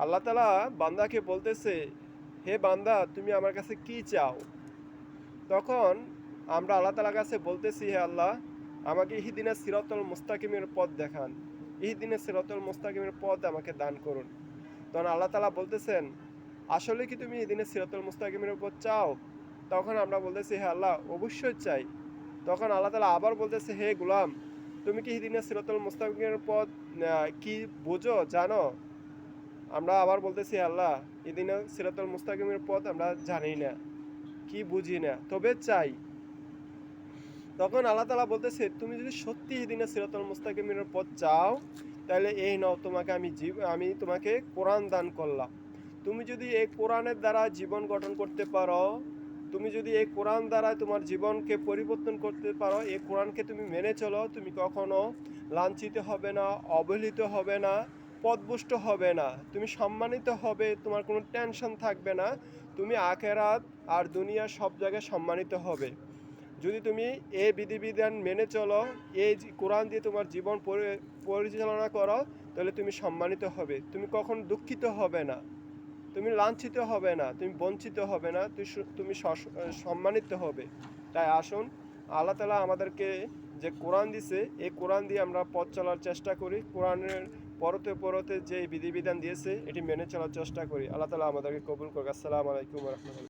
আল্লাহ তাআলা বান্দাকে বলতেছে, হে বান্দা তুমি আমার কাছে কি চাও? তখন আমরা আল্লাহ তাআলার কাছে বলতেছি, হে আল্লাহ আমাকে ইহদিনাস সিরাতাল মুস্তাকিমের পথ দেখান। ইহদিনাস সিরাতাল মুস্তাকিমের পথ আমাকে দান করুন। তখন আল্লাহ তাআলা বলতেছেন, আসলে কি তুমি ইহদিনাস সিরাতাল মুস্তাকিমের উপর চাও? তখন আমরা বলতেছি, হে আল্লাহ অবশ্যই চাই। তখন আল্লাহ তাআলা আবার বলতেছে, হে গোলাম তুমি কি ইহদিনাস সিরাতাল মুস্তাকিমের পথ কি বোঝো, জানো? আমরা আবার বলতেছি, আল্লাহ ইহদিনাস সিরাতাল মুস্তাকিমের পথ আমরা জানি না, কি বুঝি না, তবে চাই। তখন আল্লাহ তাআলা বলতেছে, তুমি যদি সত্যি ইহদিনাস সিরাতাল মুস্তাকিমের পথ চাও, তাহলে এই নাও তোমাকে আমি তোমাকে কোরআন দান করলাম। তুমি যদি এই কোরআনের দ্বারা জীবন গঠন করতে পারো, তুমি যদি এই কোরআন দ্বারা তোমার জীবনকে পরিবর্তন করতে পারো, এই কোরআনকে তুমি মেনে চলো, তুমি কখনো লাঞ্ছিত হবে না, অবহেলিত হবে না, পথভ্রষ্ট হবে না, তুমি সম্মানিত হবে, তোমার কোনো টেনশন থাকবে না, তুমি আখিরাত আর দুনিয়া সব জায়গায় সম্মানিত হবে। যদি তুমি এই বিধিবিধান মেনে চলো, এই কোরআন দিয়ে তোমার জীবন পরিচালনা করো, তাহলে তুমি সম্মানিত হবে, তুমি কখনো দুঃখিত হবে না, তুমি লাঞ্ছিত হবে না, তুমি বঞ্চিত হবে না, তুমি সম্মানিত হবে। তাই আসুন আল্লাহ তাআলা আমাদেরকে যে কোরআন দিছে, এই কোরআন দিয়ে আমরা পথ চলার চেষ্টা করি, কোরআনের পরতে পরতে যে বিধিবিধান দিয়েছে এটি মেনে চলার চেষ্টা করি। আল্লাহ তাআলা আমাদেরকে কবুল করুক। আসসালামু আলাইকুম ওয়া রাহমাতুল্লাহ।